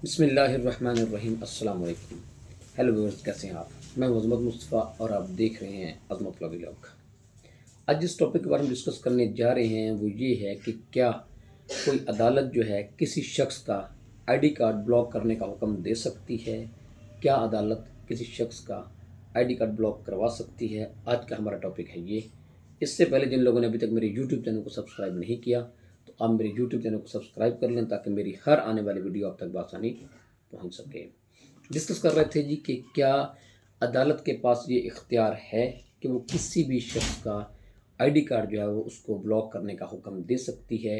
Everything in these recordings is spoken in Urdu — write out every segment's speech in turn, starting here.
بسم اللہ الرحمن الرحیم۔ السلام علیکم۔ ہیلو ویورز، کیسے ہیں آپ؟ میں عظمت مصطفیٰ اور آپ دیکھ رہے ہیں عظمت ولاگ۔ آج جس ٹاپک کے بارے میں ڈسکس کرنے جا رہے ہیں وہ یہ ہے کہ کیا کوئی عدالت جو ہے کسی شخص کا آئی ڈی کارڈ بلاک کرنے کا حکم دے سکتی ہے؟ کیا عدالت کسی شخص کا آئی ڈی کارڈ بلاک کروا سکتی ہے؟ آج کا ہمارا ٹاپک ہے یہ۔ اس سے پہلے جن لوگوں نے ابھی تک میرے یوٹیوب چینل کو سبسکرائب نہیں کیا تو آپ میرے یوٹیوب چینل کو سبسکرائب کر لیں تاکہ میری ہر آنے والی ویڈیو آپ تک بآسانی پہنچ سکے۔ ڈسکس کر رہے تھے جی کہ کیا عدالت کے پاس یہ اختیار ہے کہ وہ کسی بھی شخص کا آئی ڈی کارڈ جو ہے وہ اس کو بلاک کرنے کا حکم دے سکتی ہے۔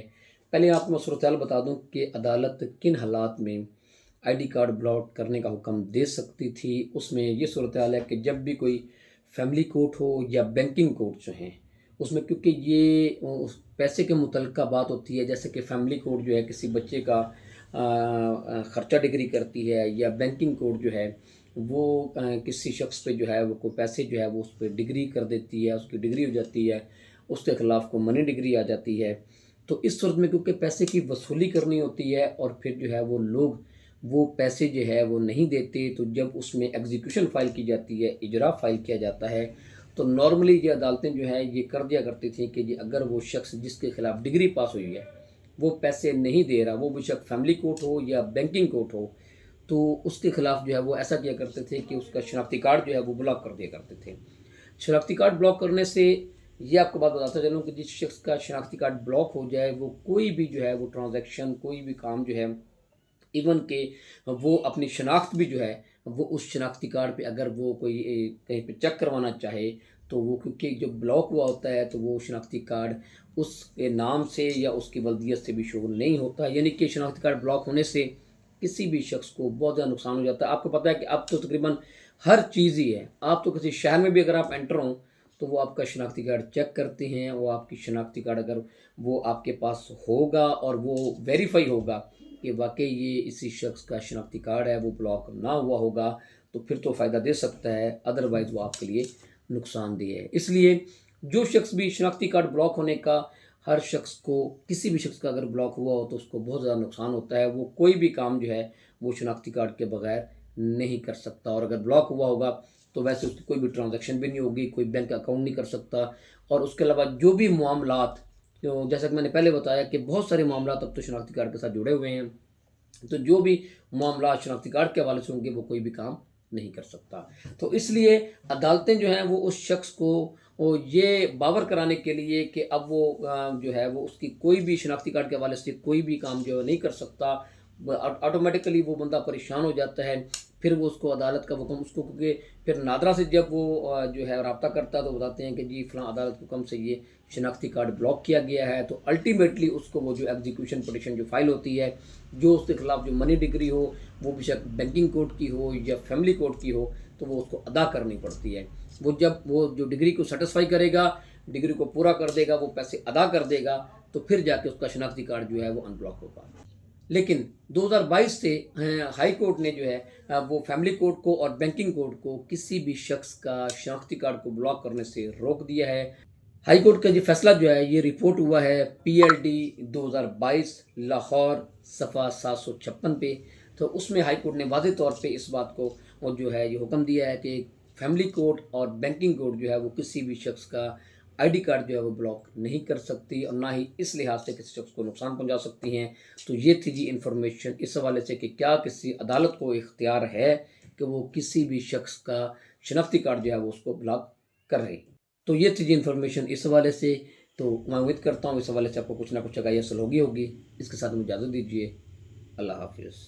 پہلے آپ کو میں صورتحال بتا دوں کہ عدالت کن حالات میں آئی ڈی کارڈ بلاک کرنے کا حکم دے سکتی تھی۔ اس میں یہ صورتحال ہے کہ جب بھی کوئی فیملی کورٹ ہو یا بینکنگ کورٹ جو ہیں، اس میں کیونکہ یہ پیسے کے متعلقہ بات ہوتی ہے، جیسے کہ فیملی کورٹ جو ہے کسی بچے کا خرچہ ڈگری کرتی ہے، یا بینکنگ کورٹ جو ہے وہ کسی شخص پہ جو ہے وہ کوئی پیسے جو ہے وہ اس پہ ڈگری کر دیتی ہے، اس کی ڈگری ہو جاتی ہے، اس کے خلاف کو منی ڈگری آ جاتی ہے۔ تو اس صورت میں کیونکہ پیسے کی وصولی کرنی ہوتی ہے اور پھر جو ہے وہ لوگ وہ پیسے جو ہے وہ نہیں دیتے، تو جب اس میں ایگزیکیوشن فائل کی جاتی ہے، اجرا فائل کیا جاتا ہے، تو نارملی یہ عدالتیں جو ہے یہ کر دیا کرتی تھیں کہ اگر وہ شخص جس کے خلاف ڈگری پاس ہوئی ہے وہ پیسے نہیں دے رہا، وہ بے شک فیملی کورٹ ہو یا بینکنگ کورٹ ہو، تو اس کے خلاف جو ہے وہ ایسا کیا کرتے تھے کہ اس کا شناختی کارڈ جو ہے وہ بلاک کر دیا کرتے تھے۔ شناختی کارڈ بلاک کرنے سے یہ آپ کو بات بتاتا چلوں کہ جس شخص کا شناختی کارڈ بلاک ہو جائے وہ کوئی بھی جو ہے وہ ٹرانزیکشن، کوئی بھی کام جو ہے، ایون کہ وہ اپنی شناخت بھی جو ہے وہ اس شناختی کارڈ پہ اگر وہ کوئی کہیں پہ چیک کروانا چاہے تو وہ کیونکہ جو بلاک ہوا ہوتا ہے تو وہ شناختی کارڈ اس کے نام سے یا اس کی ولدیت سے بھی شغل نہیں ہوتا، یعنی کہ شناختی کارڈ بلاک ہونے سے کسی بھی شخص کو بہت زیادہ نقصان ہو جاتا ہے۔ آپ کو پتہ ہے کہ اب تو تقریباً ہر چیز ہی ہے، آپ تو کسی شہر میں بھی اگر آپ انٹر ہوں تو وہ آپ کا شناختی کارڈ چیک کرتے ہیں، وہ آپ کی شناختی کارڈ اگر وہ آپ کے پاس ہوگا اور وہ ویریفائی ہوگا کہ واقعی یہ اسی شخص کا شناختی کارڈ ہے، وہ بلاک نہ ہوا ہوگا تو پھر تو فائدہ دے سکتا ہے، ادروائز وہ آپ کے لیے نقصان دہ ہے۔ اس لیے جو شخص بھی شناختی کارڈ بلاک ہونے کا، ہر شخص کو، کسی بھی شخص کا اگر بلاک ہوا ہو تو اس کو بہت زیادہ نقصان ہوتا ہے، وہ کوئی بھی کام جو ہے وہ شناختی کارڈ کے بغیر نہیں کر سکتا، اور اگر بلاک ہوا ہوگا تو ویسے اس کی کوئی بھی ٹرانزیکشن بھی نہیں ہوگی، کوئی بینک اکاؤنٹ نہیں کر سکتا، اور اس کے علاوہ جو بھی معاملات، جیسا کہ میں نے پہلے بتایا کہ بہت سارے معاملات اب تو شناختی کارڈ کے ساتھ جڑے ہوئے ہیں، تو جو بھی معاملات شناختی کارڈ کے حوالے سے ہوں گے وہ کوئی بھی کام نہیں کر سکتا۔ تو اس لیے عدالتیں جو ہیں وہ اس شخص کو وہ یہ باور کرانے کے لیے کہ اب وہ جو ہے وہ اس کی کوئی بھی شناختی کارڈ کے حوالے سے کوئی بھی کام جو نہیں کر سکتا، آٹومیٹیکلی وہ بندہ پریشان ہو جاتا ہے، پھر وہ اس کو عدالت کا حکم، اس کو کیونکہ پھر نادرا سے جب وہ جو ہے رابطہ کرتا ہے تو بتاتے ہیں کہ جی فلاں عدالت کے حکم سے یہ شناختی کارڈ بلاک کیا گیا ہے، تو الٹیمیٹلی اس کو وہ جو ایگزیکیوشن پٹیشن جو فائل ہوتی ہے، جو اس کے خلاف جو منی ڈگری ہو، وہ بے شک بینکنگ کورٹ کی ہو یا فیملی کورٹ کی ہو، تو وہ اس کو ادا کرنی پڑتی ہے۔ وہ جب وہ جو ڈگری کو سیٹسفائی کرے گا، ڈگری کو پورا کر دے گا، وہ پیسے ادا کر دے گا، تو پھر جا کے اس کا شناختی کارڈ جو ہے وہ ان بلاک ہوگا۔ لیکن 2022 سے ہائی کورٹ نے جو ہے وہ فیملی کورٹ کو اور بینکنگ کورٹ کو کسی بھی شخص کا شناختی کارڈ کو بلاک کرنے سے روک دیا ہے۔ ہائی کورٹ کا یہ فیصلہ جو ہے یہ رپورٹ ہوا ہے PLD 2022 لاہور صفحہ 756 پہ، تو اس میں ہائی کورٹ نے واضح طور پہ اس بات کو جو ہے یہ حکم دیا ہے کہ فیملی کورٹ اور بینکنگ کورٹ جو ہے وہ کسی بھی شخص کا آئی ڈی کارڈ جو ہے وہ بلاک نہیں کر سکتی، اور نہ ہی اس لحاظ سے کسی شخص کو نقصان پہنچا سکتی ہیں۔ تو یہ تھی جی انفارمیشن اس حوالے سے کہ کیا کسی عدالت کو اختیار ہے کہ وہ کسی بھی شخص کا شناختی کارڈ جو ہے وہ اس کو بلاک کر رہے۔ تو یہ تھی جی انفارمیشن اس حوالے سے۔ تو میں امید کرتا ہوں اس حوالے سے آپ کو کچھ نہ کچھ آگاہی حاصل ہوگی۔ اس کے ساتھ مجھے اجازت دیجیے۔ اللہ حافظ۔